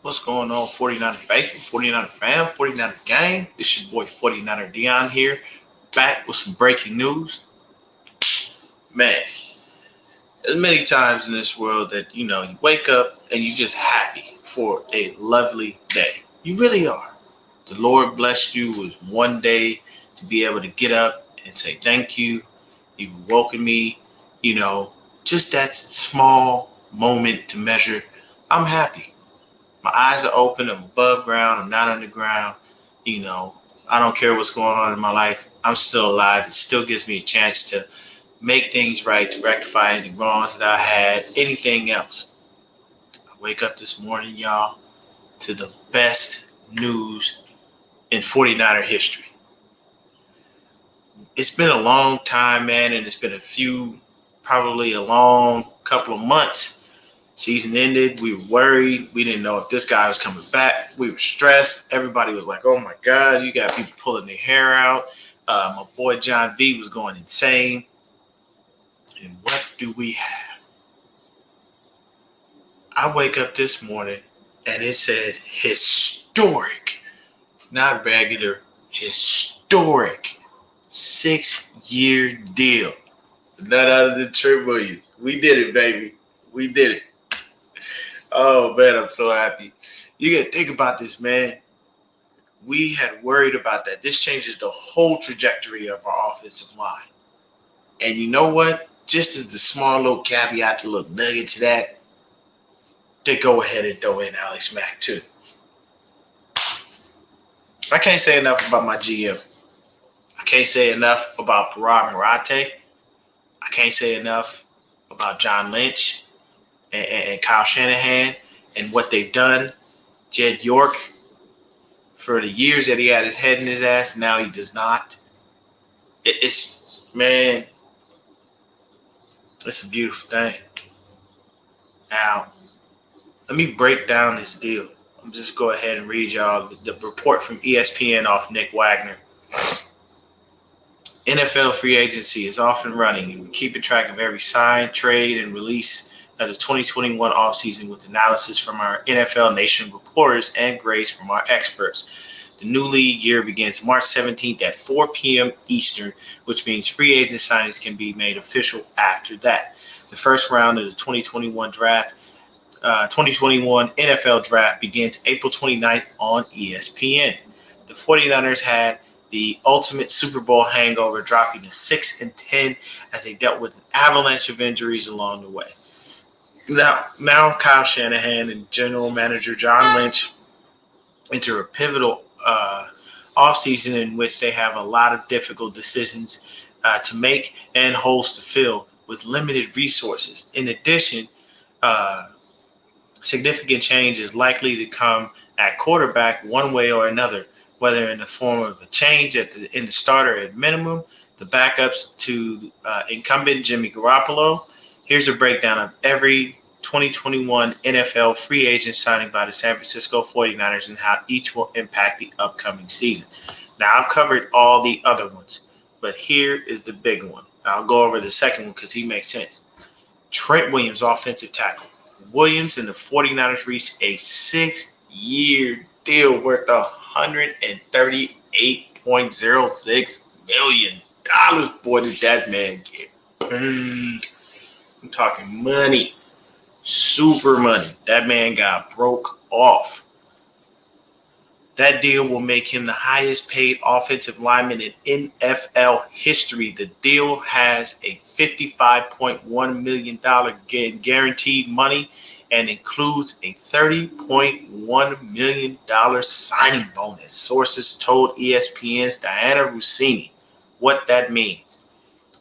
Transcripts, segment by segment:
What's going on, 49er Faithful, 49er fam, 49er gang? It's your boy 49er Dion here, back with some breaking news. Man, there's many times in this world that, you wake up and you just happy for a lovely day. You really are. The Lord blessed you with one day to be able to get up and say thank you. You've woken me, you know, just that small moment to measure. I'm happy. My eyes are open. I'm above ground. I'm not underground. You know, I don't care what's going on in my life. I'm still alive. It still gives me a chance to make things right, to rectify any wrongs that I had, anything else. I wake up this morning, y'all, to the best news in 49er history. It's been a long time, man, and it's been probably a long couple of months. Season ended. We were worried. We didn't know if this guy was coming back. We were stressed. Everybody was like, oh my God, you got people pulling their hair out. My boy John V was going insane. And what do we have? I wake up this morning and it says historic, not regular, historic 6-year deal. None other than Trent Williams. We did it, baby. We did it. Oh man, I'm so happy. You gotta think about this, man. We had worried about that. This changes the whole trajectory of our offensive line. And you know what? Just as the small little caveat, the little nugget to that, they go ahead and throw in Alex Mack too. I can't say enough about my GM. I can't say enough about Parag Marate. I can't say enough about John Lynch and Kyle Shanahan and what they've done. Jed York, for the years that he had his head in his ass, now he does not. It's a beautiful thing. Now, let me break down this deal. I'm just go ahead and read y'all the report from ESPN off Nick Wagner. NFL free agency is off and running, and we're keeping track of every sign, trade, and release of the 2021 offseason with analysis from our NFL Nation reporters and grades from our experts. The new league year begins March 17th at 4 p.m. Eastern, which means free agent signings can be made official after that. The first round of the 2021 NFL draft begins April 29th on ESPN. The 49ers had the ultimate Super Bowl hangover, dropping to 6-10 as they dealt with an avalanche of injuries along the way. Now Kyle Shanahan and general manager John Lynch enter a pivotal offseason in which they have a lot of difficult decisions to make and holes to fill with limited resources. In addition, significant change is likely to come at quarterback one way or another, whether in the form of a change in the starter at minimum, the backups to incumbent Jimmy Garoppolo. Here's a breakdown of every 2021 NFL free agent signing by the San Francisco 49ers and how each will impact the upcoming season. Now, I've covered all the other ones, but here is the big one. I'll go over the second one because he makes sense. Trent Williams, offensive tackle. Williams and the 49ers reached a 6-year deal worth $138.06 million. Boy, did that man get paid. I'm talking money. Super money. That man got broke off. That deal will make him the highest paid offensive lineman in NFL history. The deal has a $55.1 million guaranteed money and includes a $30.1 million signing bonus. Sources told ESPN's Diana Russini what that means.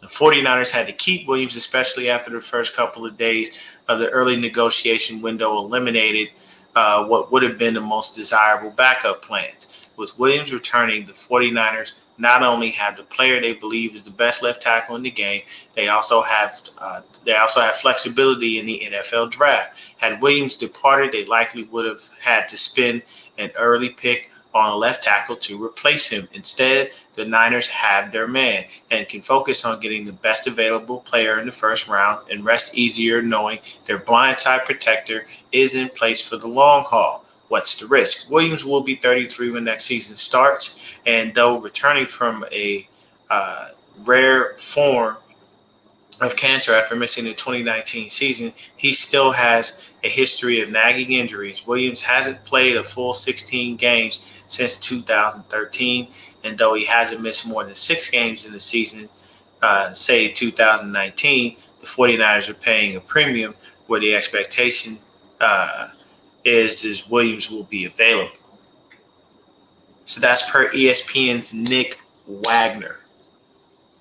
The 49ers had to keep Williams, especially after the first couple of days of the early negotiation window eliminated what would have been the most desirable backup plans. With Williams returning, the 49ers not only have the player they believe is the best left tackle in the game, they also have flexibility in the NFL draft. Had Williams departed, they likely would have had to spend an early pick on a left tackle to replace him. Instead, the Niners have their man and can focus on getting the best available player in the first round and rest easier knowing their blindside protector is in place for the long haul. what's the risk? Williams will be 33 when next season starts, and though returning from a rare form of cancer after missing the 2019 season, he still has a history of nagging injuries. Williams hasn't played a full 16 games since 2013, and though he hasn't missed more than 6 games in the season, say 2019, the 49ers are paying a premium where the expectation is Williams will be available. So that's per ESPN's Nick Wagner.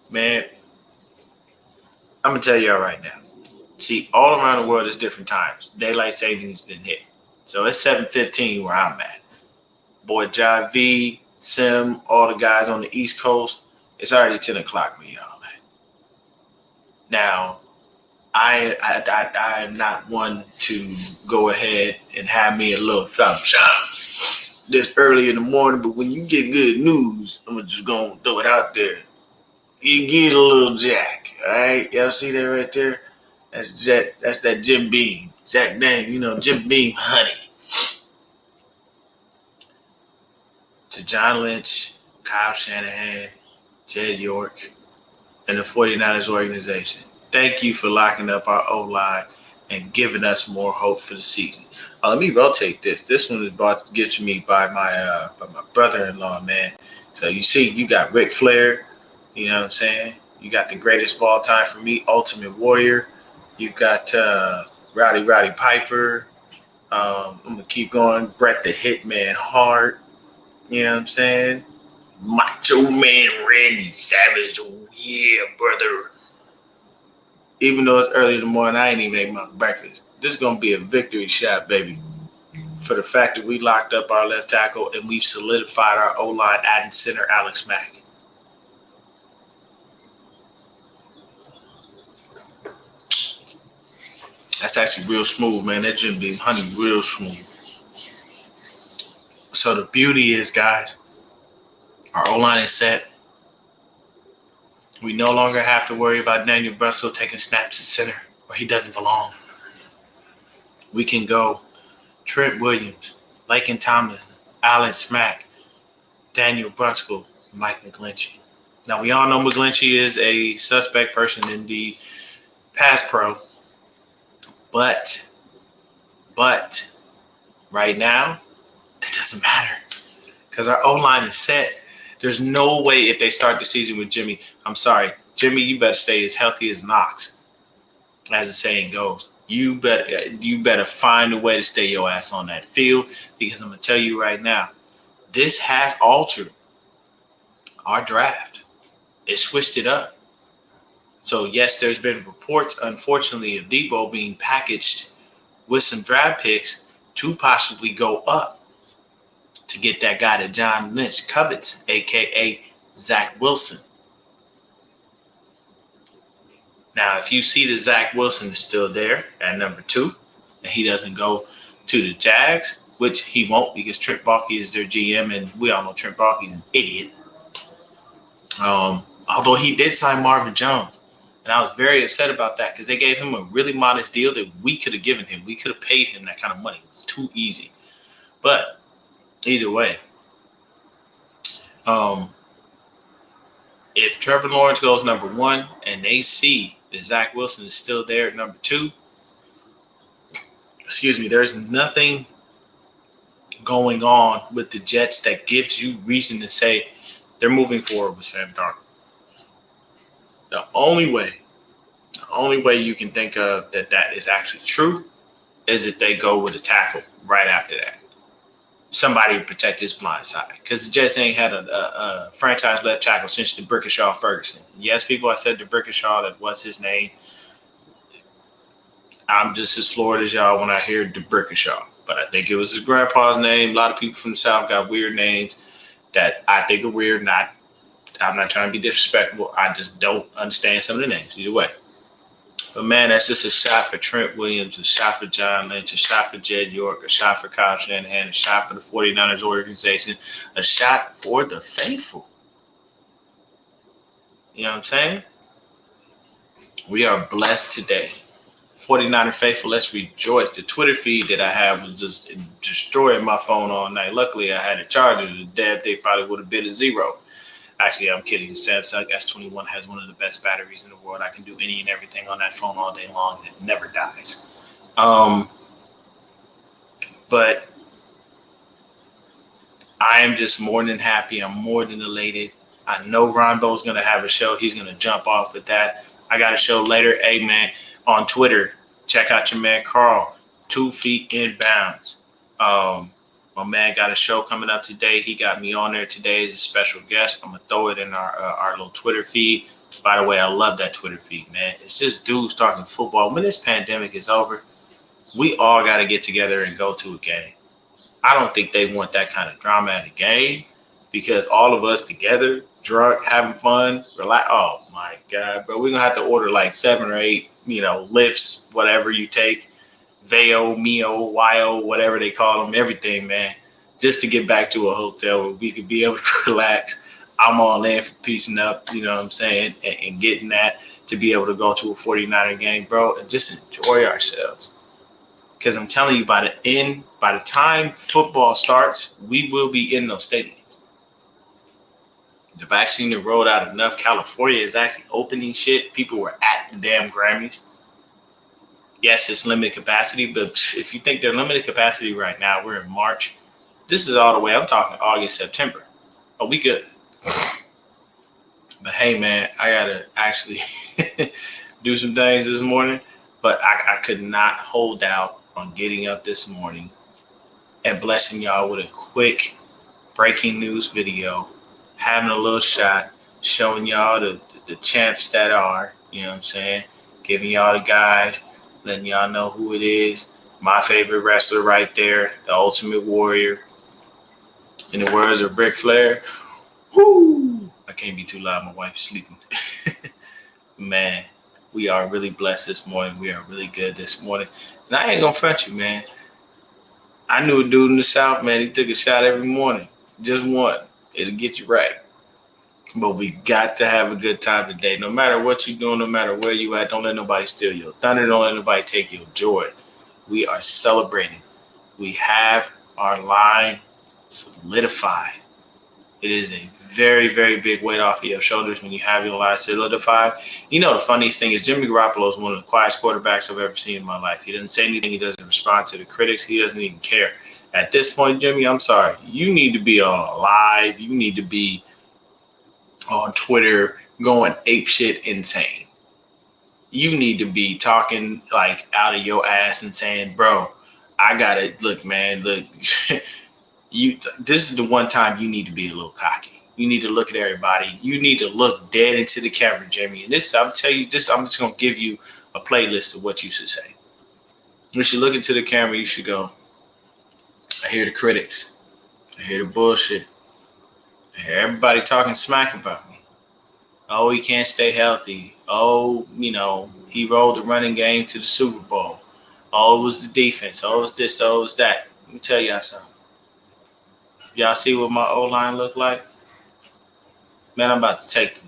Man, I'm going to tell y'all right now. See, all around the world is different times. Daylight savings didn't hit. So it's 7:15 where I'm at. Boy, John V, Sim, all the guys on the East Coast, it's already 10 o'clock where y'all at. Now, I am not one to go ahead and have me a little something this early in the morning, but when you get good news, I'm just going to throw it out there. You get a little Jack, all right? Y'all see that right there? That's that Jim Beam. Jack Daniel, Jim Beam honey. To John Lynch, Kyle Shanahan, Jed York, and the 49ers organization. Thank you for locking up our O-line and giving us more hope for the season. Let me rotate this. This one is brought to me by my brother-in-law, man. So you see, you got Ric Flair, you know what I'm saying? You got the greatest of all time for me, Ultimate Warrior. You got Rowdy Piper. I'm going to keep going. Bret the Hitman Hart. You know what I'm saying? Macho Man Randy Savage. Oh, yeah, brother. Even though it's early in the morning, I ain't even ate my breakfast. This is going to be a victory shot, baby. For the fact that we locked up our left tackle and we've solidified our O-line, adding center Alex Mack. That's actually real smooth, man. That Jim Beam honey real smooth. So the beauty is, guys, our O-line is set. We no longer have to worry about Daniel Brunskill taking snaps at center where he doesn't belong. We can go Trent Williams, Laken Tomlinson, Alex Mack, Daniel Brunskill, Mike McGlinchey. Now, we all know McGlinchey is a suspect person in the pass pro. But right now, that doesn't matter because our O-line is set. There's no way if they start the season with Jimmy. I'm sorry, Jimmy, you better stay as healthy as an ox, as the saying goes. You better find a way to stay your ass on that field because I'm going to tell you right now, this has altered our draft. It switched it up. So, yes, there's been reports, unfortunately, of Debo being packaged with some draft picks to possibly go up to get that guy that John Lynch covets, a.k.a. Zach Wilson. Now, if you see that Zach Wilson is still there at number 2, and he doesn't go to the Jags, which he won't because Trent Baalke is their GM, and we all know Trent Baalke's an idiot. Although he did sign Marvin Jones. And I was very upset about that because they gave him a really modest deal that we could have given him. We could have paid him that kind of money. It was too easy. But either way, if Trevor Lawrence goes number 1 and they see that Zach Wilson is still there at number 2, there's nothing going on with the Jets that gives you reason to say they're moving forward with Sam Darnold. The only way you can think of that is actually true is if they go with a tackle right after that. Somebody to protect his blind side. Because the Jets ain't had a franchise left tackle since the Brickashaw Ferguson. Yes, people, I said the Brickashaw, that was his name. I'm just as floored as y'all when I hear the Brickashaw. But I think it was his grandpa's name. A lot of people from the South got weird names that I think are weird. I'm not trying to be disrespectful. I just don't understand some of the names. Either way. But, man, that's just a shot for Trent Williams, a shot for John Lynch, a shot for Jed York, a shot for Kyle Shanahan, a shot for the 49ers organization, a shot for the faithful. You know what I'm saying? We are blessed today 49er faithful, let's rejoice. The Twitter feed that I have was just destroying my phone all night. Luckily, I had a charger. The dead they probably would have been a zero. Actually, I'm kidding. Samsung S21 has one of the best batteries in the world. I can do any and everything on that phone all day long, and it never dies. But I am just more than happy. I'm more than elated. I know Rondo's going to have a show. He's going to jump off with that. I got a show later. Hey, man, on Twitter, check out your man Carl, 2 feet in bounds. My man got a show coming up today. He got me on there today as a special guest. I'm going to throw it in our little Twitter feed. By the way, I love that Twitter feed, man. It's just dudes talking football. When this pandemic is over, we all got to get together and go to a game. I don't think they want that kind of drama at a game because all of us together, drunk, having fun, relax. Oh, my God, bro. We're going to have to order like 7 or 8, lifts, whatever you take. Veo, Mio, Yo, whatever they call them, everything, man, just to get back to a hotel where we could be able to relax. I'm all in for piecing up, you know what I'm saying, and getting that to be able to go to a 49er game, bro, and just enjoy ourselves. Because I'm telling you, by the time football starts, we will be in those stadiums. The vaccine that rolled out enough. California is actually opening shit. People were at the damn Grammys. Yes, it's limited capacity, but if you think they're limited capacity right now, we're in March. This is all the way, I'm talking August, September. Oh, we good. But hey, man, I got to actually do some things this morning, but I could not hold out on getting up this morning and blessing y'all with a quick breaking news video, having a little shot, showing y'all the champs that are, you know what I'm saying, giving y'all the guys, letting y'all know who it is. My favorite wrestler right there, the Ultimate Warrior. In the words of Ric Flair, whoo! I can't be too loud. My wife's sleeping. Man, we are really blessed this morning. We are really good this morning. And I ain't going to front you, man. I knew a dude in the South, man. He took a shot every morning. Just one. It'll get you right. But we got to have a good time today. No matter what you're doing, no matter where you at, don't let nobody steal your thunder. Don't let nobody take your joy. We are celebrating. We have our line solidified. It is a very, very big weight off of your shoulders when you have your line solidified. You know, the funniest thing is Jimmy Garoppolo is one of the quietest quarterbacks I've ever seen in my life. He doesn't say anything. He doesn't respond to the critics. He doesn't even care. At this point, Jimmy, I'm sorry. You need to be on live. You need to be on Twitter going apeshit insane. You need to be talking like out of your ass and saying, bro, I gotta look, man, look, this is the one time you need to be a little cocky. You need to look at everybody. You need to look dead into the camera, Jimmy. And this, I'm telling you, this, I'm just gonna give you a playlist of what you should say. You should look into the camera, you should go, I hear the critics. I hear the bullshit. I hear everybody talking smack about me. Oh, he can't stay healthy. Oh, he rolled the running game to the Super Bowl. Oh, it was the defense. Oh, it was this. Oh, it was that. Let me tell y'all something. Y'all see what my O-line look like? Man, I'm about to take the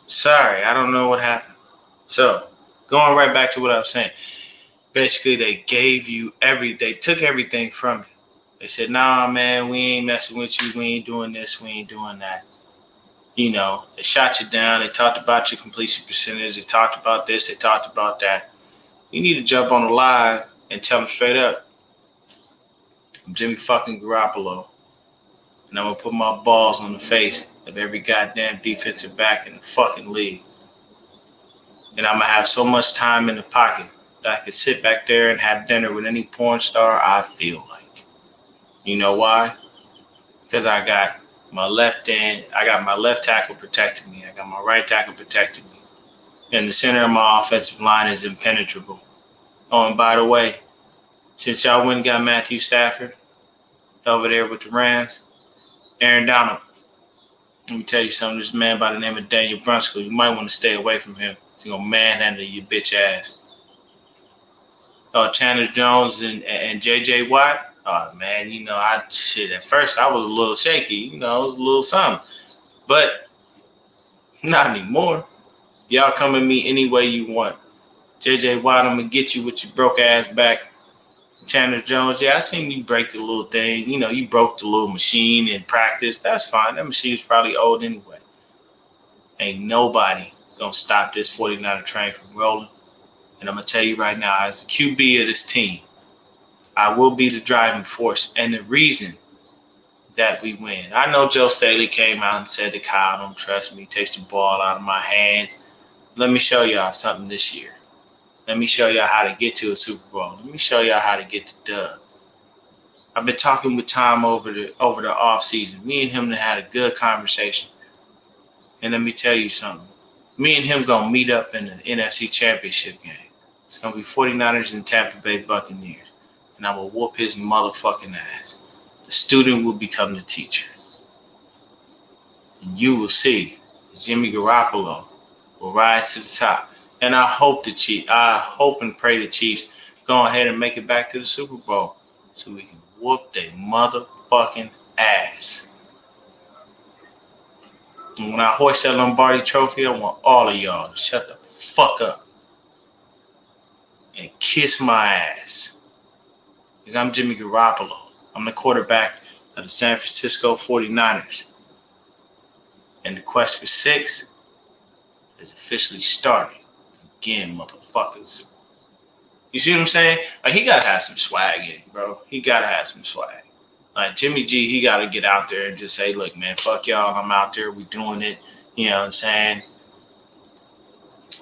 Sorry, I don't know what happened. So, going right back to what I was saying. Basically, they took everything from you. They said, nah, man, we ain't messing with you. We ain't doing this. We ain't doing that. They shot you down. They talked about your completion percentage. They talked about this. They talked about that. You need to jump on the live and tell them straight up, I'm Jimmy fucking Garoppolo. And I'm going to put my balls on the face of every goddamn defensive back in the fucking league. And I'm going to have so much time in the pocket that I could sit back there and have dinner with any porn star I feel like. You know why? Because I got my left tackle protecting me. I got my right tackle protecting me. And the center of my offensive line is impenetrable. Oh, and by the way, Since y'all went and got Matthew Stafford over there with the Rams, Aaron Donald. Let me tell you something. This man by the name of Daniel Brunskill, you might want to stay away from him. He's going to manhandle your bitch ass. Chandler Jones and J.J. Watt. Oh, man, at first I was a little shaky. It was a little something. But not anymore. Y'all come at me any way you want. J.J. Watt, I'm going to get you with your broke ass back. Chandler Jones, yeah, I seen you break the little thing. You broke the little machine in practice. That's fine. That machine's probably old anyway. Ain't nobody going to stop this 49er train from rolling. And I'm going to tell you right now, as the QB of this team, I will be the driving force and the reason that we win. I know Joe Staley came out and said that Kyle don't trust me, takes the ball out of my hands. Let me show y'all something this year. Let me show y'all how to get to a Super Bowl. Let me show y'all how to get the dub. I've been talking with Tom over the off season. Me and him had a good conversation. And let me tell you something. Me and him gonna meet up in the NFC Championship game. It's gonna be 49ers and Tampa Bay Buccaneers. And I will whoop his motherfucking ass. The student will become the teacher. And you will see Jimmy Garoppolo will rise to the top. And I hope and pray the Chiefs go ahead and make it back to the Super Bowl so we can whoop their motherfucking ass. And when I hoist that Lombardi trophy, I want all of y'all to shut the fuck up and kiss my ass. Because I'm Jimmy Garoppolo. I'm the quarterback of the San Francisco 49ers. And the quest for 6 is officially starting. Again, motherfuckers. You see what I'm saying? Like, he got to have some swag in it, bro. He got to have some swag. Like, Jimmy G, he got to get out there and just say, look, man, fuck y'all. I'm out there. We doing it. You know what I'm saying?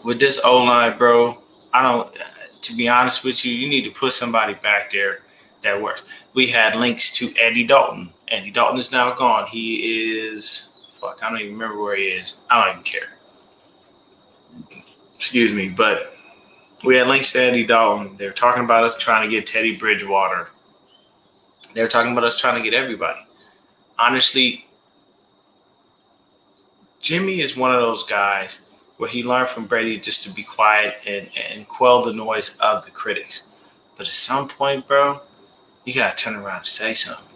With this O-line, bro, to be honest with you, you need to put somebody back there that works. We had links to Andy Dalton. Andy Dalton is now gone. He is, I don't even remember where he is. I don't even care. Excuse me, but we had links to Andy Dalton. They were talking about us trying to get Teddy Bridgewater. They were talking about us trying to get everybody. Honestly, Jimmy is one of those guys where he learned from Brady just to be quiet and quell the noise of the critics. But at some point, bro, you got to turn around and say something.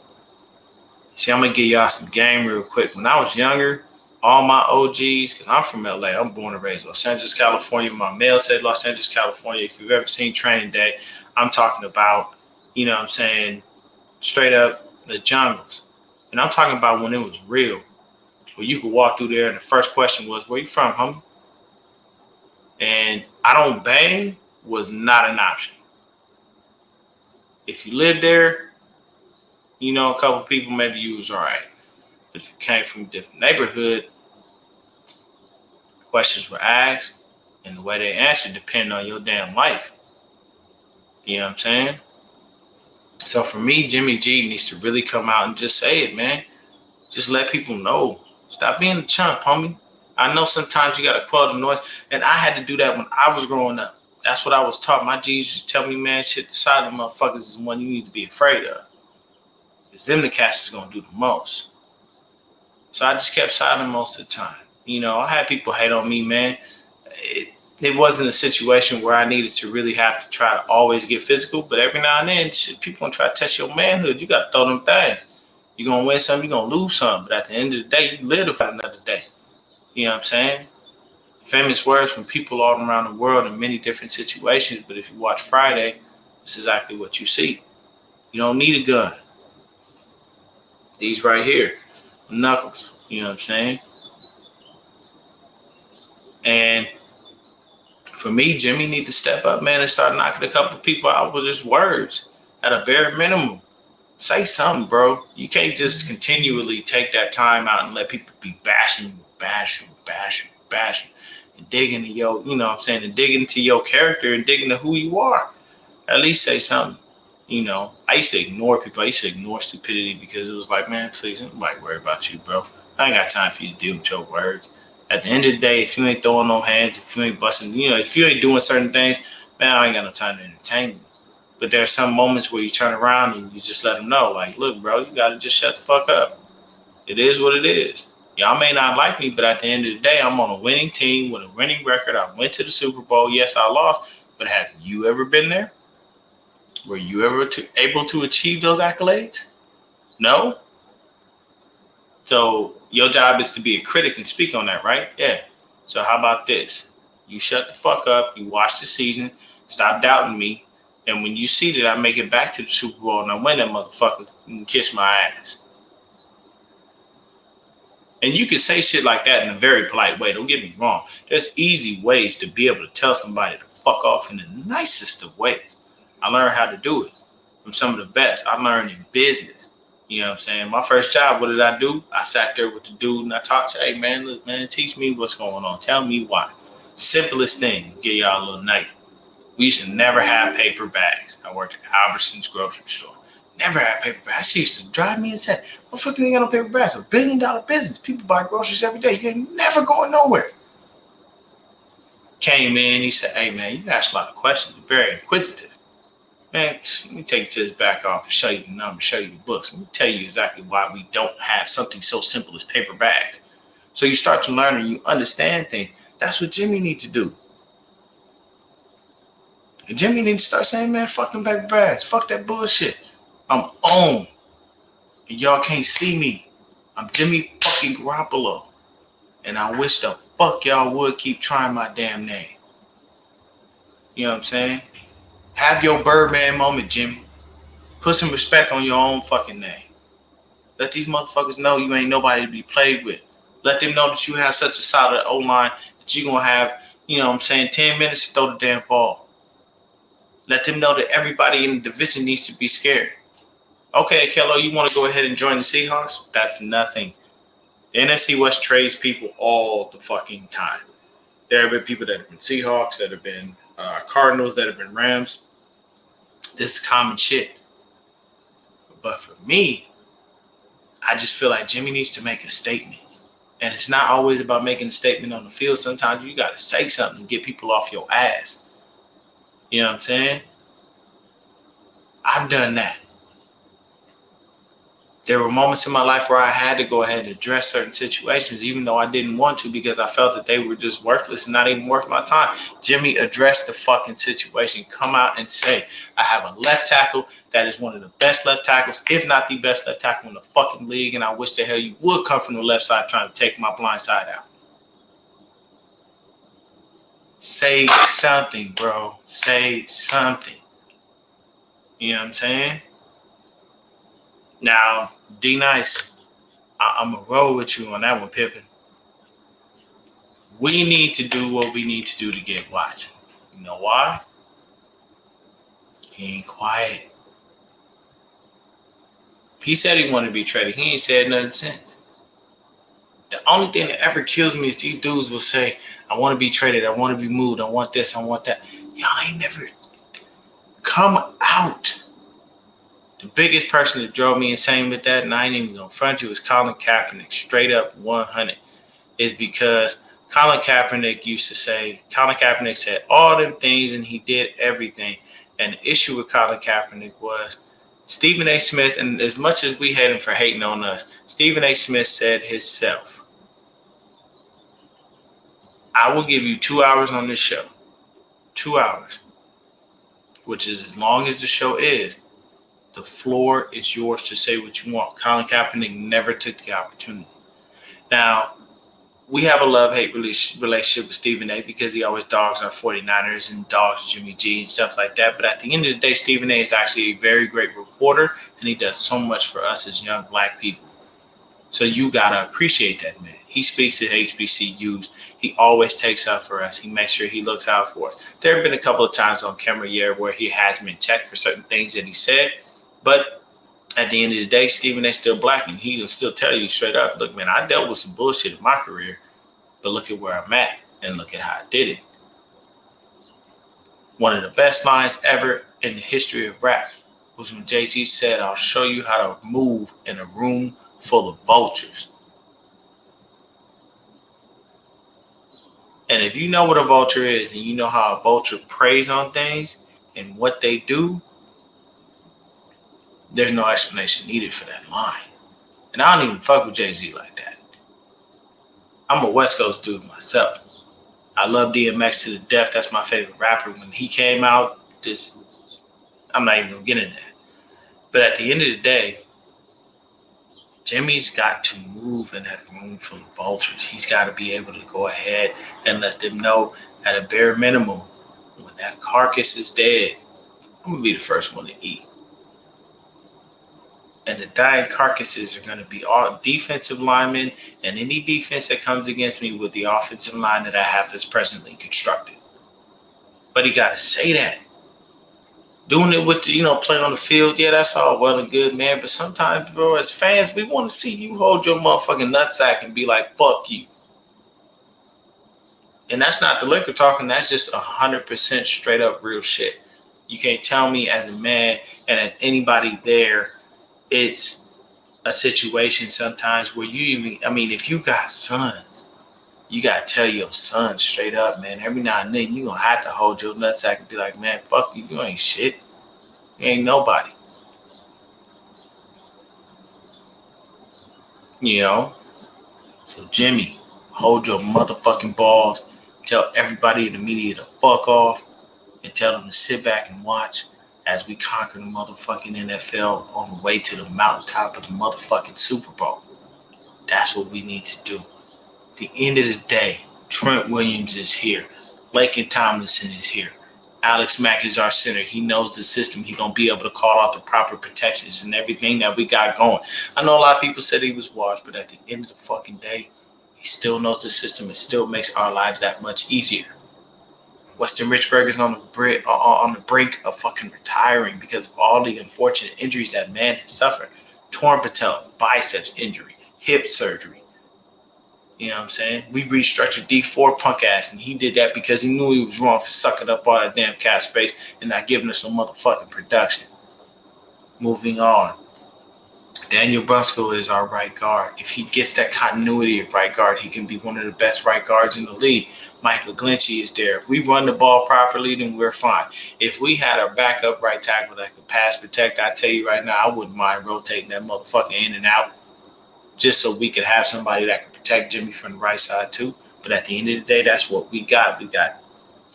See, I'm going to give y'all some game real quick. When I was younger, all my OGs, because I'm from LA, I'm born and raised in Los Angeles, California. My mail said Los Angeles, California. If you've ever seen Training Day, I'm talking about, you know what I'm saying, straight up the jungles. And I'm talking about when it was real, where you could walk through there and the first question was, where you from, homie? And I don't bang was not an option. If you lived there, a couple people, maybe you was all right. But if you came from a different neighborhood, questions were asked, and the way they answered depended on your damn life. You know what I'm saying? So for me, Jimmy G needs to really come out and just say it, man. Just let people know. Stop being a chump, homie. I know sometimes you got to quell the noise, and I had to do that when I was growing up. That's what I was taught. My G's used to tell me, man, shit, the silent motherfuckers is the one you need to be afraid of. Because them the cats is going to do the most. So I just kept silent most of the time. I had people hate on me, man. It wasn't a situation where I needed to really have to try to always get physical, but every now and then, shit, people going to try to test your manhood. You got to throw them things. You're going to win something, you're going to lose something. But at the end of the day, you live to fight another day. You know what I'm saying? Famous words from people all around the world in many different situations. But if you watch Friday, it's exactly what you see. You don't need a gun. These right here, knuckles. You know what I'm saying? And for me, Jimmy need to step up, man, and start knocking a couple people out with just words at a bare minimum. Say something, bro. You can't just continually take that time out and let people be bashing you, and digging into your, and digging into your character and digging into who you are. At least say something. I used to ignore people. I used to ignore stupidity because it was like, man, please, nobody worry about you, bro. I ain't got time for you to deal with your words. At the end of the day, if you ain't throwing no hands, if you ain't busting, if you ain't doing certain things, man, I ain't got no time to entertain you. But there's some moments where you turn around and you just let them know, like, look, bro, you got to just shut the fuck up. It is what it is. Y'all may not like me, but at the end of the day, I'm on a winning team with a winning record. I went to the Super Bowl. Yes, I lost. But have you ever been there? Were you ever able to achieve those accolades? No? So your job is to be a critic and speak on that, right? Yeah. So how about this? You shut the fuck up. You watch the season. Stop doubting me. And when you see that I make it back to the Super Bowl and I win that motherfucker, you can kiss my ass. And you can say shit like that in a very polite way. Don't get me wrong. There's easy ways to be able to tell somebody to fuck off in the nicest of ways. I learned how to do it from some of the best. I learned in business. You know what I'm saying? My first job, what did I do? I sat there with the dude and I talked to, hey, man, look, man, teach me what's going on. Tell me why. Simplest thing, give y'all a little nugget. We used to never have paper bags. I worked at Albertson's grocery store. Never had paper bags. She used to drive me insane. What the fuck you ain't got no paper bags? It's $1 billion business. People buy groceries every day. You ain't never going nowhere. Came in, he said, hey, man, you ask a lot of questions. You're very inquisitive. Man, let me take you to this back office, show you the numbers, show you the books. Let me tell you exactly why we don't have something so simple as paper bags. So you start to learn and you understand things. That's what Jimmy needs to do. And Jimmy needs to start saying, man, fuck them paper bags. Fuck that bullshit. I'm on. And y'all can't see me. I'm Jimmy fucking Garoppolo. And I wish the fuck y'all would keep trying my damn name. You know what I'm saying? Have your Birdman moment, Jimmy. Put some respect on your own fucking name. Let these motherfuckers know you ain't nobody to be played with. Let them know that you have such a solid O-line that you're going to have, you know what I'm saying, 10 minutes to throw the damn ball. Let them know that everybody in the division needs to be scared. Okay, Kello, you want to go ahead and join the Seahawks? That's nothing. The NFC West trades people all the fucking time. There have been people that have been Seahawks, that have been Cardinals, that have been Rams. This is common shit. But for me, I just feel like Jimmy needs to make a statement. And it's not always about making a statement on the field. Sometimes you got to say something to get people off your ass. You know what I'm saying? I've done that. There were moments in my life where I had to go ahead and address certain situations, even though I didn't want to, because I felt that they were just worthless and not even worth my time. Jimmy, address the fucking situation. Come out and say, I have a left tackle that is one of the best left tackles, if not the best left tackle in the fucking league, and I wish the hell you would come from the left side trying to take my blind side out. Say something, bro. Say something. You know what I'm saying? Now, D-Nice, I'm going to roll with you on that one, Pippin. We need to do what we need to do to get Watson. You know why? He ain't quiet. He said he wanted to be traded. He ain't said nothing since. The only thing that ever kills me is these dudes will say, I want to be traded. I want to be moved. I want this. I want that. Y'all ain't never come out. The biggest person that drove me insane with that, and I ain't even going to front you, is Colin Kaepernick, straight up 100. Is because Colin Kaepernick said all them things and he did everything. And the issue with Colin Kaepernick was Stephen A. Smith, and as much as we hate him for hating on us, Stephen A. Smith said himself, I will give you 2 hours on this show. 2 hours. Which is as long as the show is. The floor is yours to say what you want. Colin Kaepernick never took the opportunity. Now, we have a love-hate relationship with Stephen A. because he always dogs our 49ers and dogs Jimmy G and stuff like that. But at the end of the day, Stephen A. is actually a very great reporter, and he does so much for us as young black people. So you got to appreciate that, man. He speaks at HBCUs. He always takes up for us. He makes sure he looks out for us. There have been a couple of times on camera where he has been checked for certain things that he said. But at the end of the day, Stephen A. still black, and he will still tell you straight up, look, man, I dealt with some bullshit in my career, but look at where I'm at, and look at how I did it. One of the best lines ever in the history of rap was when Jay-Z said, I'll show you how to move in a room full of vultures. And if you know what a vulture is, and you know how a vulture preys on things and what they do, There's no explanation needed for that line. And I don't even fuck with Jay-Z like that. I'm a West Coast dude myself. I love DMX to the death. That's my favorite rapper. When he came out, I'm not even gonna get into that. But at the end of the day, Jimmy's got to move in that room full of vultures. He's got to be able to go ahead and let them know at a bare minimum, when that carcass is dead, I'm going to be the first one to eat. And the dying carcasses are going to be all defensive linemen and any defense that comes against me with the offensive line that I have that's presently constructed. But he got to say that. Doing it with playing on the field, yeah, that's all well and good, man. But sometimes, bro, as fans, we want to see you hold your motherfucking nutsack and be like, fuck you. And that's not the liquor talking. That's just 100% straight up real shit. You can't tell me as a man and as anybody there, it's a situation sometimes where if you got sons, you got to tell your son straight up, man. Every now and then, you're going to have to hold your nutsack and be like, man, fuck you. You ain't shit. You ain't nobody. So, Jimmy, hold your motherfucking balls. Tell everybody in the media to fuck off. And tell them to sit back and watch as we conquer the motherfucking NFL on the way to the mountaintop of the motherfucking Super Bowl. That's what we need to do. At the end of the day, Trent Williams is here. Laken Tomlinson is here. Alex Mack is our center. He knows the system. He's going to be able to call out the proper protections and everything that we got going. I know a lot of people said he was washed, but at the end of the fucking day, he still knows the system. It still makes our lives that much easier. Weston Richburg is on the brink of fucking retiring because of all the unfortunate injuries that man has suffered. Torn patella, biceps injury, hip surgery. You know what I'm saying? We restructured D4 punk ass, and he did that because he knew he was wrong for sucking up all that damn cap space and not giving us no motherfucking production. Moving on. Daniel Brunskill is our right guard. If he gets that continuity of right guard, he can be one of the best right guards in the league. Mike McGlinchey is there. If we run the ball properly, then we're fine. If we had a backup right tackle that could pass protect, I tell you right now, I wouldn't mind rotating that motherfucker in and out just so we could have somebody that could protect Jimmy from the right side too. But at the end of the day, that's what we got. We got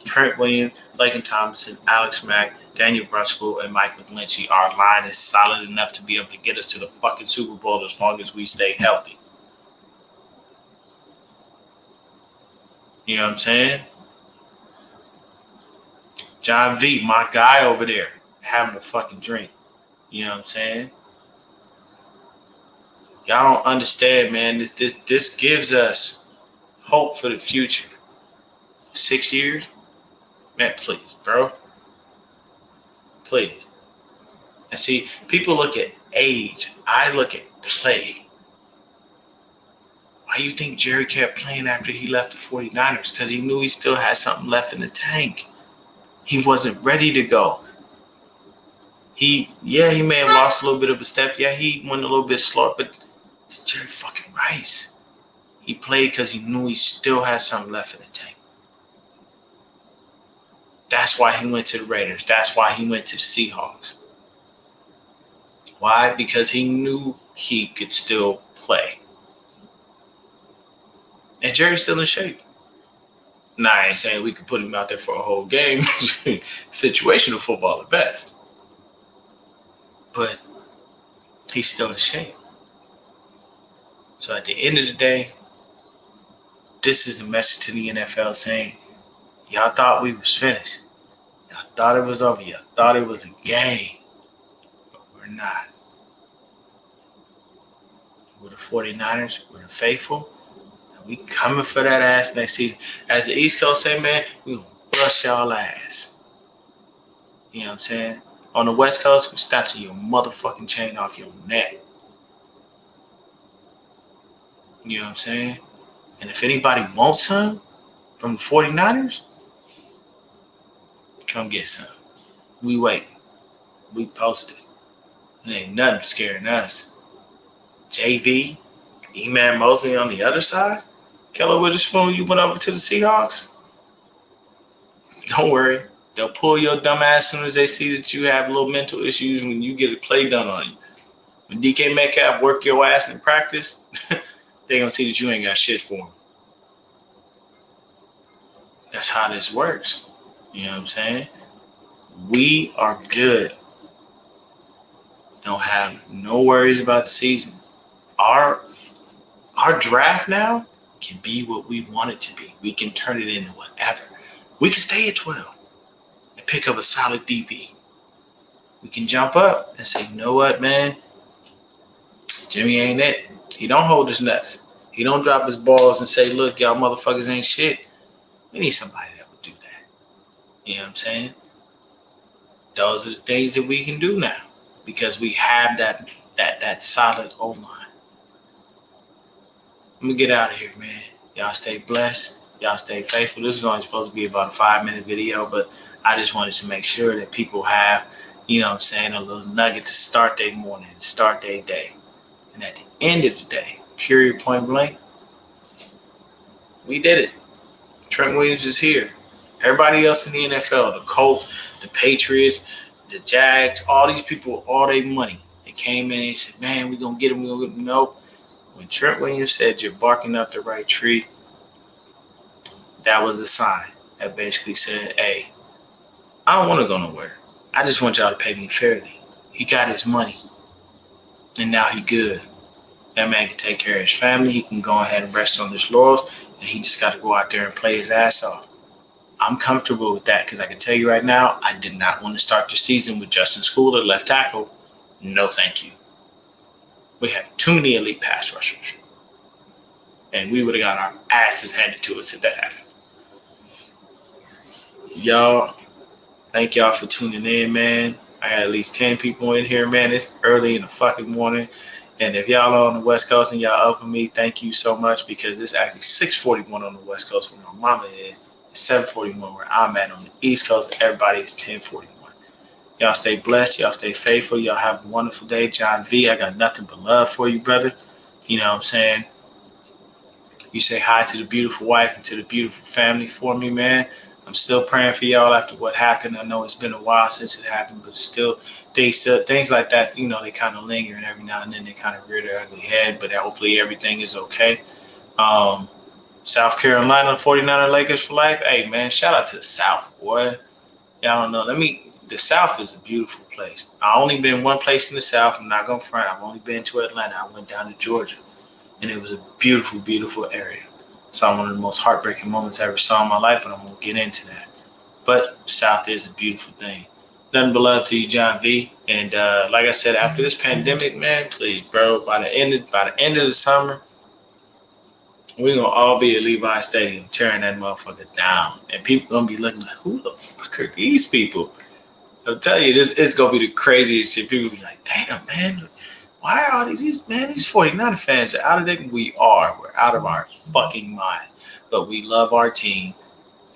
Trent Williams, Laken Tomlinson, Alex Mack, Daniel Brunskill, and Mike McGlinchey. Our line is solid enough to be able to get us to the fucking Super Bowl as long as we stay healthy. You know what I'm saying? John V, my guy over there, having a fucking drink. You know what I'm saying? Y'all don't understand, man. This gives us hope for the future. 6 years? Man, please, bro. Please. And see, people look at age. I look at play. Why do you think Jerry kept playing after he left the 49ers? Because he knew he still had something left in the tank. He wasn't ready to go. He may have lost a little bit of a step. Yeah, he went a little bit slower, but it's Jerry fucking Rice. He played because he knew he still had something left in the tank. That's why he went to the Raiders. That's why he went to the Seahawks. Why? Because he knew he could still play. And Jerry's still in shape. Nah, I ain't saying we could put him out there for a whole game. Situational football at best. But he's still in shape. So at the end of the day, this is a message to the NFL saying, y'all thought we was finished. Y'all thought it was over. Y'all thought it was a game. But we're not. We're the 49ers. We're the faithful. And we coming for that ass next season. As the East Coast say, man, we gonna bust y'all ass. You know what I'm saying? On the West Coast, we're snatching your motherfucking chain off your neck. You know what I'm saying? And if anybody wants some from the 49ers, come get some. We wait. We posted. It ain't nothing scaring us. JV, E-Man Mosley on the other side. Keller Witherspoon, you went over to the Seahawks. Don't worry. They'll pull your dumb ass as soon as they see that you have little mental issues when you get a play done on you. When DK Metcalf work your ass in practice, they're going to see that you ain't got shit for them. That's how this works. You know what I'm saying? We are good. Don't have no worries about the season. Our draft now can be what we want it to be. We can turn it into whatever. We can stay at 12 and pick up a solid DB. We can jump up and say, you know what, man? Jimmy ain't it. He don't hold his nuts. He don't drop his balls and say, look, y'all motherfuckers ain't shit. We need somebody that would do that. You know what I'm saying? Those are the things that we can do now because we have that solid O-line. Let me get out of here, man. Y'all stay blessed. Y'all stay faithful. This is only supposed to be about a 5-minute video, but I just wanted to make sure that people have, you know what I'm saying, a little nugget to start their morning, start their day. And at the end of the day, period, point blank, we did it. Trent Williams is here. Everybody else in the NFL, the Colts, the Patriots, the Jags, all these people, all their money. They came in and said, man, we're going to get him. We're going to get him. Nope. When Trent Williams said you're barking up the right tree, that was a sign that basically said, hey, I don't want to go nowhere. I just want y'all to pay me fairly. He got his money. And now he good. That man can take care of his family. He can go ahead and rest on his laurels. And he just got to go out there and play his ass off. I'm comfortable with that because I can tell you right now, I did not want to start the season with Justin Schooler, left tackle. No, thank you. We have too many elite pass rushers. And we would have got our asses handed to us if that happened. Y'all, thank y'all for tuning in, man. I got at least 10 people in here, man. It's early in the fucking morning. And if y'all are on the West Coast and y'all up with me, thank you so much because it's actually 6:41 on the West Coast where my mama is. It's 7:41 where I'm at on the East Coast. Everybody is 10:41. Y'all stay blessed. Y'all stay faithful. Y'all have a wonderful day. John V, I got nothing but love for you, brother. You know what I'm saying? You say hi to the beautiful wife and to the beautiful family for me, man. I'm still praying for y'all after what happened. I know it's been a while since it happened, but things like that, you know, they kind of linger, and every now and then they kind of rear their ugly head, but hopefully everything is okay. South Carolina, 49er Lakers for life. Hey, man, shout out to the South, boy. Y'all don't know. The South is a beautiful place. I only been one place in the South. I'm not going to front. I've only been to Atlanta. I went down to Georgia, and it was a beautiful, beautiful area. Saw one of the most heartbreaking moments I ever saw in my life, but I won't get into that. But South is a beautiful thing. Nothing but love to you, John V. And like I said, after this pandemic, man, please, bro, by the end of the summer, we're going to all be at Levi Stadium tearing that motherfucker down. And people going to be looking like, who the fuck are these people? I'll tell you, it's going to be the craziest shit. People be like, damn, man, why are all these 49er fans are out of it? We are. We're out of our fucking minds. But we love our team,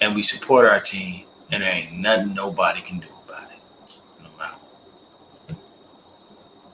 and we support our team, and there ain't nothing nobody can do